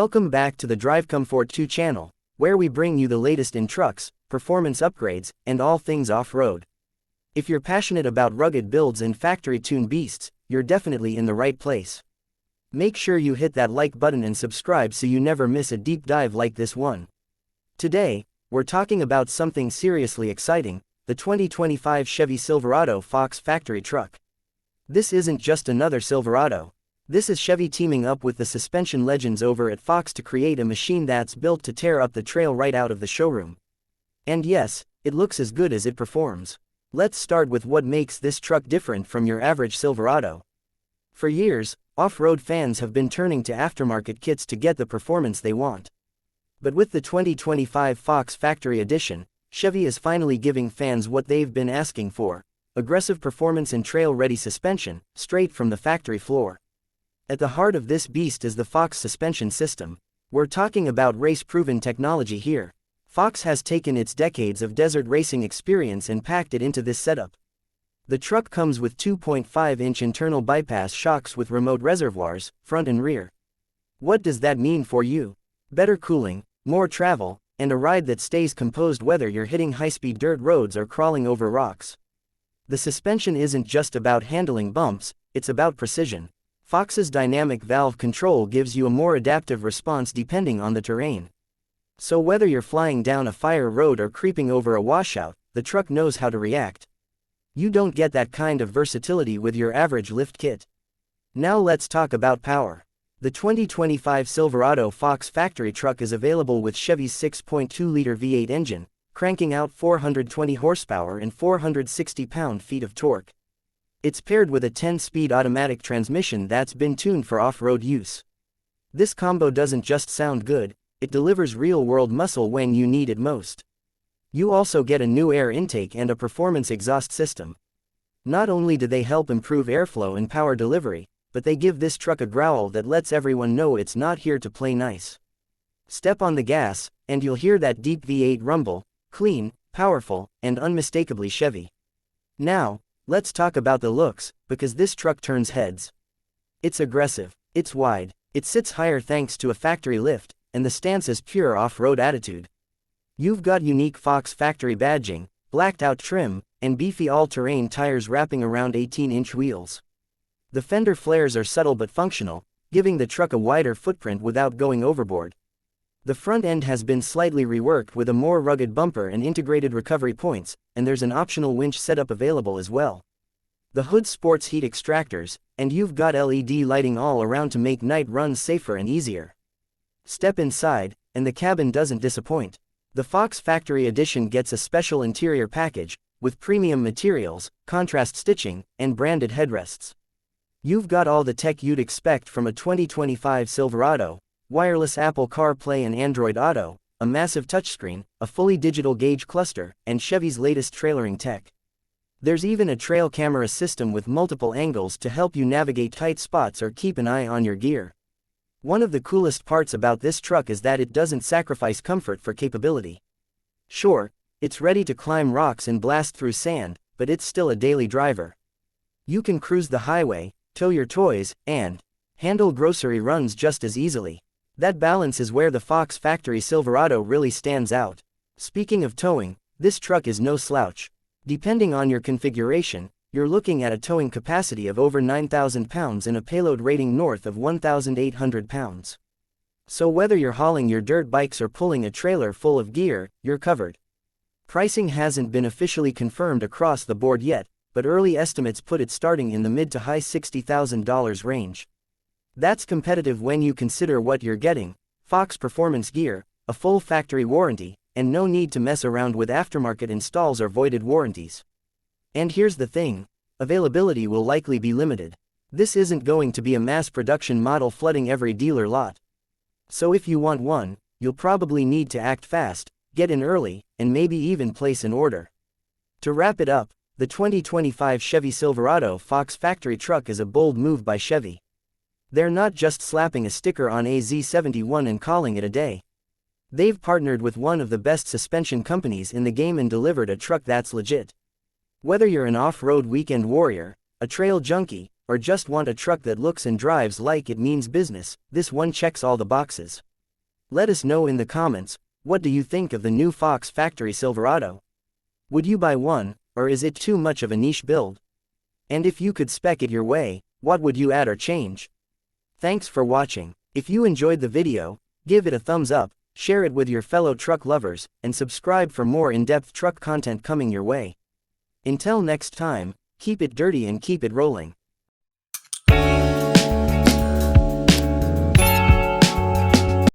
Welcome back to the Drive Comfort 2 channel, where we bring you the latest in trucks, performance upgrades, and all things off-road. If you're passionate about rugged builds and factory-tuned beasts, you're definitely in the right place. Make sure you hit that like button and subscribe so you never miss a deep dive like this one. Today, we're talking about something seriously exciting, the 2025 Chevy Silverado Fox Factory truck. This isn't just another Silverado. This is Chevy teaming up with the suspension legends over at Fox to create a machine that's built to tear up the trail right out of the showroom. And yes, it looks as good as it performs. Let's start with what makes this truck different from your average Silverado. For years, off-road fans have been turning to aftermarket kits to get the performance they want. But with the 2025 Fox Factory Edition, Chevy is finally giving fans what they've been asking for: aggressive performance and trail-ready suspension, straight from the factory floor. At the heart of this beast is the Fox suspension system. We're talking about race-proven technology here. Fox has taken its decades of desert racing experience and packed it into this setup. The truck comes with 2.5-inch internal bypass shocks with remote reservoirs, front and rear. What does that mean for you? Better cooling, more travel, and a ride that stays composed whether you're hitting high-speed dirt roads or crawling over rocks. The suspension isn't just about handling bumps, it's about precision. Fox's dynamic valve control gives you a more adaptive response depending on the terrain. So whether you're flying down a fire road or creeping over a washout, the truck knows how to react. You don't get that kind of versatility with your average lift kit. Now let's talk about power. The 2025 Silverado Fox Factory truck is available with Chevy's 6.2-liter V8 engine, cranking out 420 horsepower and 460 pound-feet of torque. It's paired with a 10-speed automatic transmission that's been tuned for off-road use. This combo doesn't just sound good, it delivers real-world muscle when you need it most. You also get a new air intake and a performance exhaust system. Not only do they help improve airflow and power delivery, but they give this truck a growl that lets everyone know it's not here to play nice. Step on the gas, and you'll hear that deep V8 rumble, clean, powerful, and unmistakably Chevy. Now, let's talk about the looks, because this truck turns heads. It's aggressive, it's wide, it sits higher thanks to a factory lift, and the stance is pure off-road attitude. You've got unique Fox factory badging, blacked-out trim, and beefy all-terrain tires wrapping around 18-inch wheels. The fender flares are subtle but functional, giving the truck a wider footprint without going overboard. The front end has been slightly reworked with a more rugged bumper and integrated recovery points, and there's an optional winch setup available as well. The hood sports heat extractors, and you've got LED lighting all around to make night runs safer and easier. Step inside, and the cabin doesn't disappoint. The Fox Factory Edition gets a special interior package, with premium materials, contrast stitching, and branded headrests. You've got all the tech you'd expect from a 2025 Silverado: wireless Apple CarPlay and Android Auto, a massive touchscreen, a fully digital gauge cluster, and Chevy's latest trailering tech. There's even a trail camera system with multiple angles to help you navigate tight spots or keep an eye on your gear. One of the coolest parts about this truck is that it doesn't sacrifice comfort for capability. Sure, it's ready to climb rocks and blast through sand, but it's still a daily driver. You can cruise the highway, tow your toys, and handle grocery runs just as easily. That balance is where the Fox Factory Silverado really stands out. Speaking of towing, this truck is no slouch. Depending on your configuration, you're looking at a towing capacity of over 9,000 pounds and a payload rating north of 1,800 pounds. So whether you're hauling your dirt bikes or pulling a trailer full of gear, you're covered. Pricing hasn't been officially confirmed across the board yet, but early estimates put it starting in the mid to high $60,000 range. That's competitive when you consider what you're getting: Fox performance gear, a full factory warranty, and no need to mess around with aftermarket installs or voided warranties. And here's the thing: availability will likely be limited. This isn't going to be a mass production model flooding every dealer lot. So if you want one, you'll probably need to act fast, get in early, and maybe even place an order. To wrap it up, the 2025 Chevy Silverado Fox Factory truck is a bold move by Chevy. They're not just slapping a sticker on a Z71 and calling it a day. They've partnered with one of the best suspension companies in the game and delivered a truck that's legit. Whether you're an off-road weekend warrior, a trail junkie, or just want a truck that looks and drives like it means business, this one checks all the boxes. Let us know in the comments, what do you think of the new Fox Factory Silverado? Would you buy one, or is it too much of a niche build? And if you could spec it your way, what would you add or change? Thanks for watching. If you enjoyed the video, give it a thumbs up, share it with your fellow truck lovers, and subscribe for more in-depth truck content coming your way. Until next time, keep it dirty and keep it rolling.